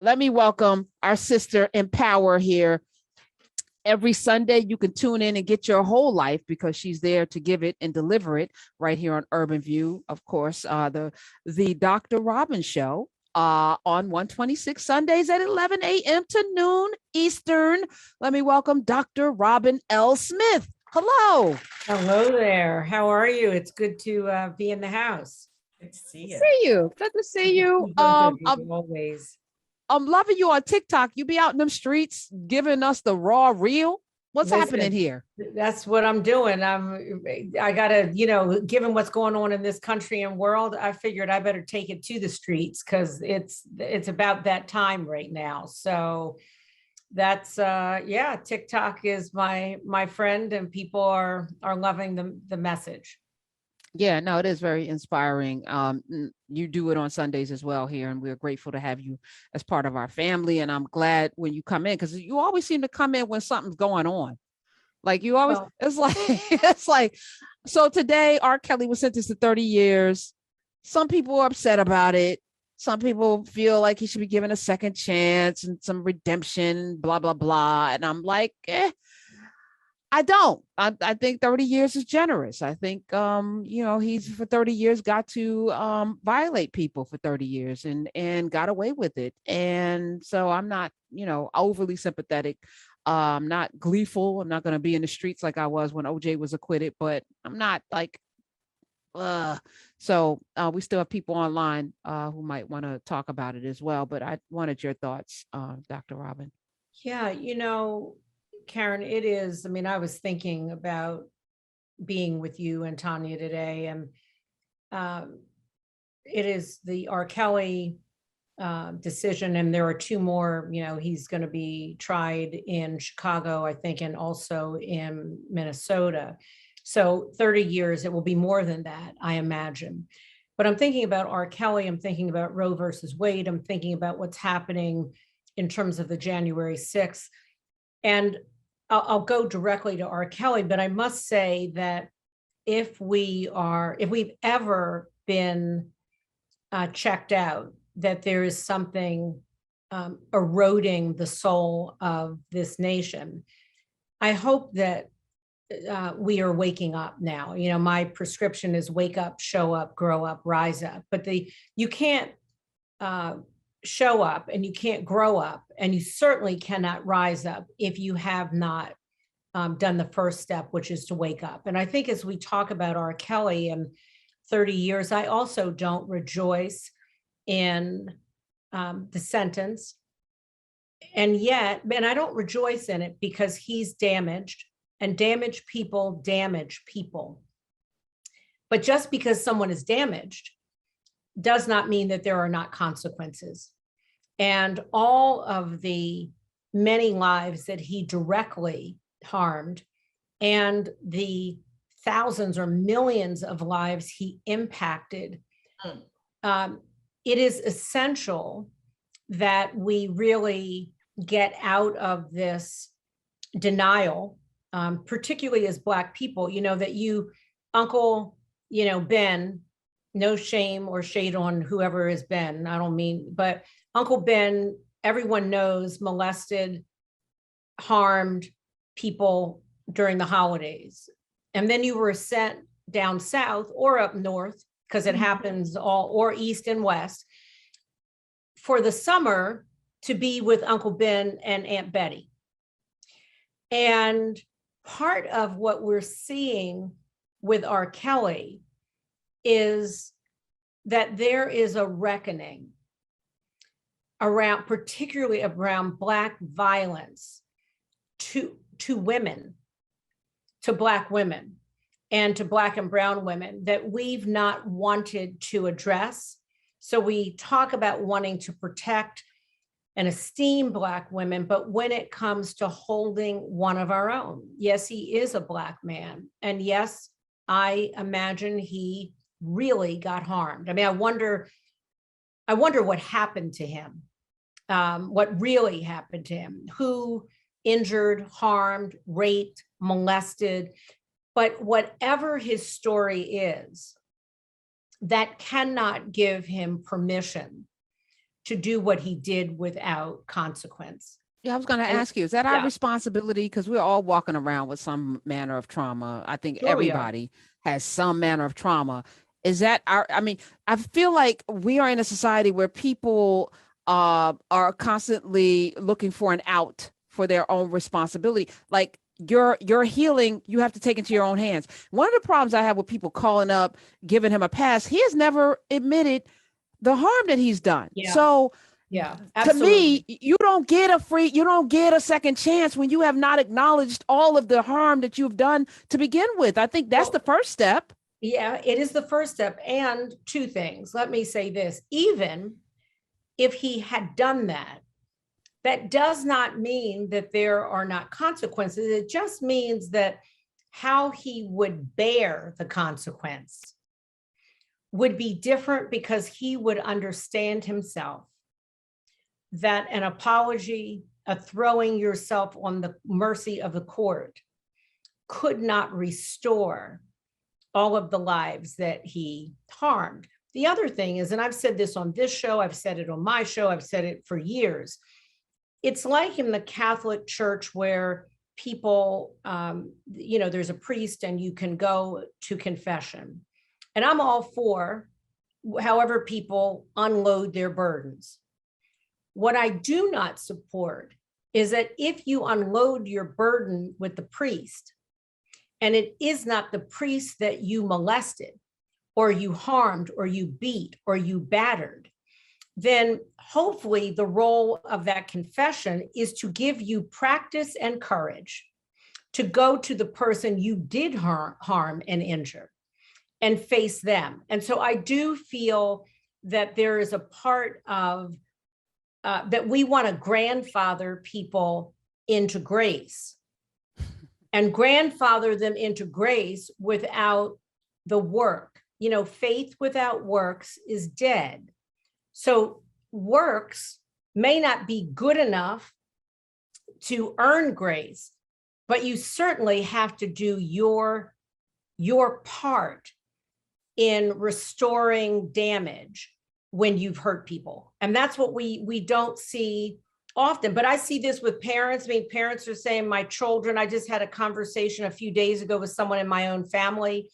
Let me welcome our sister in power here. Every Sunday, you can tune in and get your whole life because she's there to give it and deliver it right here on Urban View. Of course, the Dr. Robin Show on 126 Sundays at 11 a.m. to noon Eastern. Let me welcome Dr. Robin L. Smith. Hello. Hello there. How are you? It's good to be in the house. Good to see you. See you. Good to see you. Always. I'm loving you on TikTok. You be out in them streets giving us the raw real. What's happening here? That's what I'm doing. I gotta, given what's going on in this country and world, I figured I better take it to the streets because it's about that time right now. So that's TikTok is my friend, and people are loving the message. Yeah, no, it is very inspiring. You do it on Sundays as well here, and we're grateful to have you as part of our family. And I'm glad when you come in, because you always seem to come in when something's going on. Like you always, it's like, so today R. Kelly was sentenced to 30 years. Some people are upset about it. Some people feel like he should be given a second chance and some redemption, blah, blah, blah. And I'm like, I don't. I think 30 years is generous. I think, he's for 30 years got to violate people for 30 years and got away with it. And so I'm not, overly sympathetic. I'm not gleeful. I'm not going to be in the streets like I was when OJ was acquitted, but I'm not like, so we still have people online who might want to talk about it as well. But I wanted your thoughts, Dr. Robin. Yeah, Karen, it is. I mean, I was thinking about being with you and Tonya today, and it is the R. Kelly decision, and there are two more. He's going to be tried in Chicago, I think, and also in Minnesota. So 30 years, it will be more than that, I imagine. But I'm thinking about R. Kelly. I'm thinking about Roe versus Wade. I'm thinking about what's happening in terms of the January 6th. And I'll go directly to R. Kelly, but I must say that if we've ever been checked out, that there is something eroding the soul of this nation, I hope that we are waking up now. My prescription is wake up, show up, grow up, rise up. But you can't show up and you can't grow up, and you certainly cannot rise up if you have not done the first step, which is to wake up. And I think as we talk about R. Kelly and 30 years, I also don't rejoice in the sentence. And I don't rejoice in it because he's damaged, and damaged people damage people. But just because someone is damaged does not mean that there are not consequences. And all of the many lives that he directly harmed, and the thousands or millions of lives he impacted, it is essential that we really get out of this denial, particularly as Black people, that Uncle, Ben, no shame or shade on whoever is Ben, I don't mean, but Uncle Ben, everyone knows, molested, harmed people during the holidays. And then you were sent down south or up north, because it happens or east and west, for the summer to be with Uncle Ben and Aunt Betty. And part of what we're seeing with R. Kelly is that there is a reckoning particularly around Black violence to women, to Black women, and to Black and brown women that we've not wanted to address. So we talk about wanting to protect and esteem Black women, but when it comes to holding one of our own, yes, he is a Black man. And yes, I imagine he really got harmed. I mean, I wonder what happened to him, what really happened to him, who injured, harmed, raped, molested. But whatever his story is, that cannot give him permission to do what he did without consequence. Yeah, I was going to And ask you, is that our yeah, responsibility? Because we're all walking around with some manner of trauma. I think sure we are. everybody has some manner of trauma. Is that our, I mean, I feel like we are in a society where people are constantly looking for an out for their own responsibility. Like your healing, you have to take into your own hands. One of the problems I have with people calling up, giving him a pass, he has never admitted the harm that he's done. Yeah, So yeah, to me, absolutely. you don't get you don't get a second chance when you have not acknowledged all of the harm that you've done to begin with. I think that's the Well, first step. yeah, it is the first step. And two things. Let me say this, even if he had done that, that does not mean that there are not consequences. It just means that how he would bear the consequence would be different, because he would understand himself that an apology, a throwing yourself on the mercy of the court, could not restore all of the lives that he harmed. The other thing is, and I've said this on this show, I've said it on my show, I've said it for years. It's like in the Catholic Church where people, there's a priest and you can go to confession. And I'm all for however people unload their burdens. What I do not support is that if you unload your burden with the priest, and it is not the priest that you molested or you harmed or you beat or you battered, then hopefully the role of that confession is to give you practice and courage to go to the person you did harm and injure and face them. And so I do feel that there is a part of that we want to grandfather people into grace and grandfather them into grace without the work. Faith without works is dead. So works may not be good enough to earn grace, but you certainly have to do your part in restoring damage when you've hurt people. And that's what we don't see often. But I see this with parents. I mean, parents are saying, my children, I just had a conversation a few days ago with someone in my own family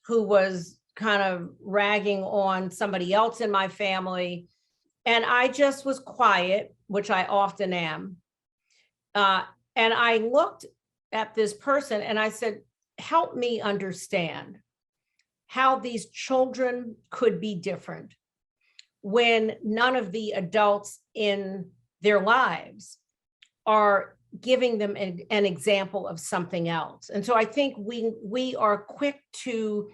who was kind of ragging on somebody else in my family. And I just was quiet, which I often am. And I looked at this person and I said, help me understand how these children could be different when none of the adults in their lives are giving them an example of something else. And so I think we are quick to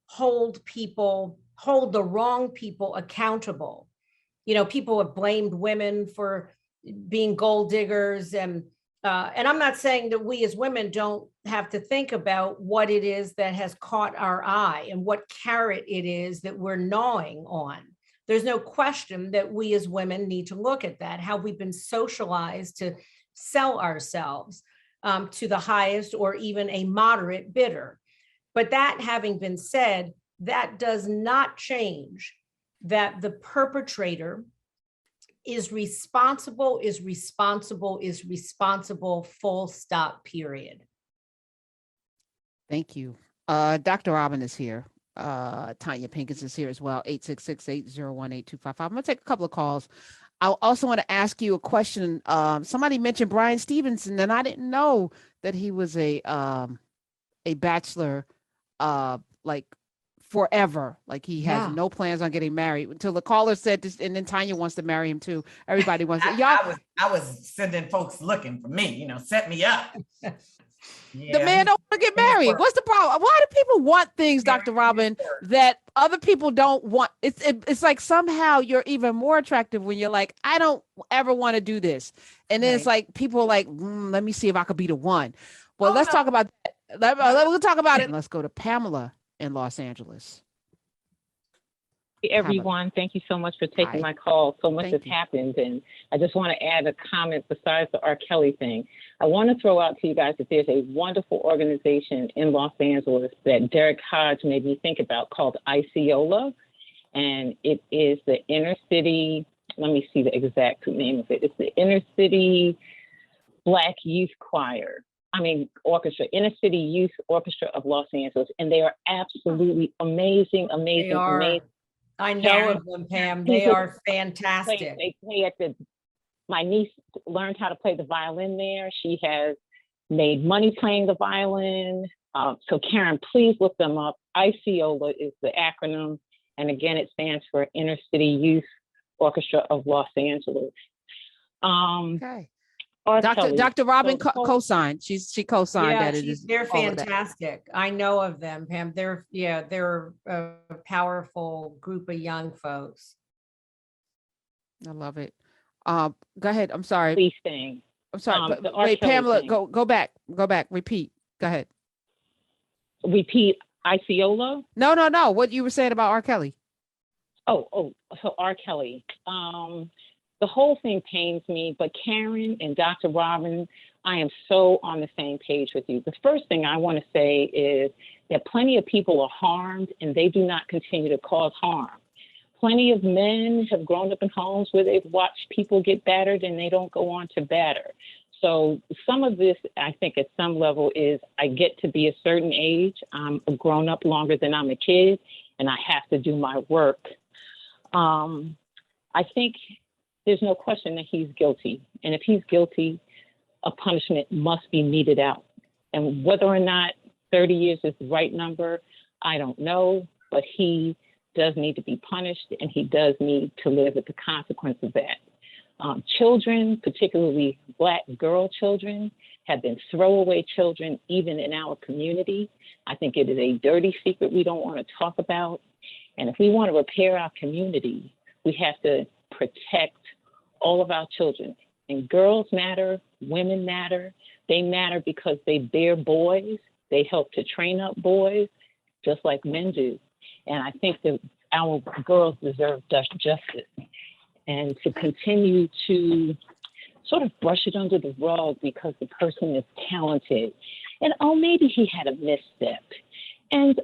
hold the wrong people accountable. People have blamed women for being gold diggers, and I'm not saying that we as women don't have to think about what it is that has caught our eye and what carrot it is that we're gnawing on. There's no question that we as women need to look at that, how we've been socialized to sell ourselves to the highest or even a moderate bidder. But that having been said, that does not change that the perpetrator is responsible, full stop, period. Thank you. Dr. Robin is here. Tonya Pinkins is here as well. 866-801-8255. I'm going to take a couple of calls. I also want to ask you a question. Somebody mentioned Brian Stevenson, and I didn't know that he was a bachelor, like forever. Like he has no plans on getting married until the caller said this, and then Tonya wants to marry him too. Everybody wants to. I was sending folks looking for me, set me up. Yeah, the man don't want to get married. What's the problem? Why do people want things, Dr. Robin, that other people don't want? It's like somehow you're even more attractive when you're like, I don't ever want to do this. And then it's like people are like, let me see if I could be the one. Well, let's talk about that. We'll talk about it. Let's go to Pamela in Los Angeles. Everyone, thank you so much for taking my call. So much has happened, and I just want to add a comment besides the R. Kelly thing. I want to throw out to you guys that there's a wonderful organization in Los Angeles that Derek Hodge made me think about called ICOLA, and it is the Inner City let me see the exact name of it. It's the Inner City Black Youth Choir. Orchestra, Inner City Youth Orchestra of Los Angeles. And they are absolutely amazing, amazing, amazing. I know of them, Pam. They are fantastic. They play at my niece learned how to play the violin there. She has made money playing the violin. So Karen, please look them up. ICOLA is the acronym. And again, it stands for Inner City Youth Orchestra of Los Angeles. Okay. Dr. Robin co-signed. She co-signed that. They're fantastic. I know of them, Pam. They're a powerful group of young folks. I love it. Go ahead. I'm sorry. Please sing. I'm sorry. Wait, Pamela, go back. Repeat. Go ahead. Repeat Isiola? No. What you were saying about R. Kelly. So R. Kelly. The whole thing pains me, but Karen and Dr. Robin, I am so on the same page with you. The first thing I want to say is that plenty of people are harmed and they do not continue to cause harm. Plenty of men have grown up in homes where they've watched people get battered and they don't go on to batter. So some of this, I think at some level is I get to be a certain age. I'm a grown up longer than I'm a kid and I have to do my work. I think there's no question that he's guilty. And if he's guilty, a punishment must be meted out. And whether or not 30 years is the right number, I don't know, but he does need to be punished and he does need to live with the consequence of that. Children, particularly Black girl children, have been throwaway children even in our community. I think it is a dirty secret we don't want to talk about. And if we want to repair our community, we have to protect all of our children. And girls matter, women matter. They matter because they bear boys. They help to train up boys, just like men do. And I think that our girls deserve justice. And to continue to sort of brush it under the rug because the person is talented. And, maybe he had a misstep. And,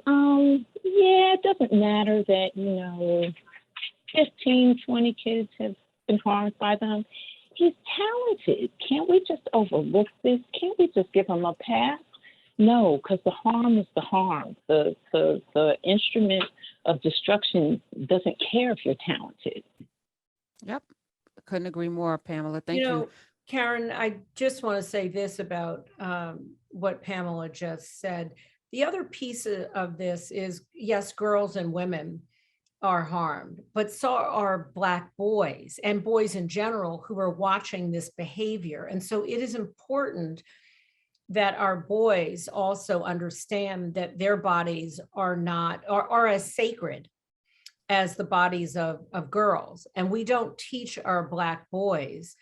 it doesn't matter that, 15, 20 kids have been harmed by them. He's talented. Can't we just overlook this? Can't we just give him a pass? No, because the harm is the harm. The instrument of destruction doesn't care if you're talented. Yep. Couldn't agree more, Pamela. Thank you. Karen, I just want to say this about what Pamela just said. The other piece of this is, yes, girls and women are harmed, but so are Black boys and boys in general who are watching this behavior. And so it is important that our boys also understand that their bodies are as sacred as the bodies of girls. And we don't teach our Black boys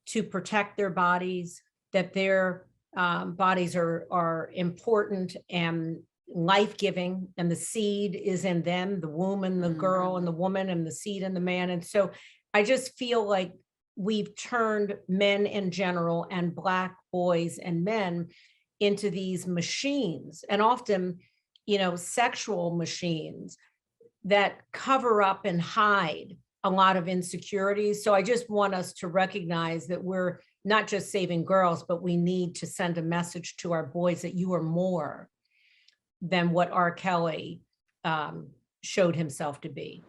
to protect their bodies, that their bodies are important and life-giving, and the seed is in them, the womb and the girl and the woman, and the seed and the man. And so I just feel like we've turned men in general and Black boys and men into these machines, and often, sexual machines that cover up and hide a lot of insecurities. So I just want us to recognize that we're not just saving girls, but we need to send a message to our boys that you are more than what R. Kelly showed himself to be.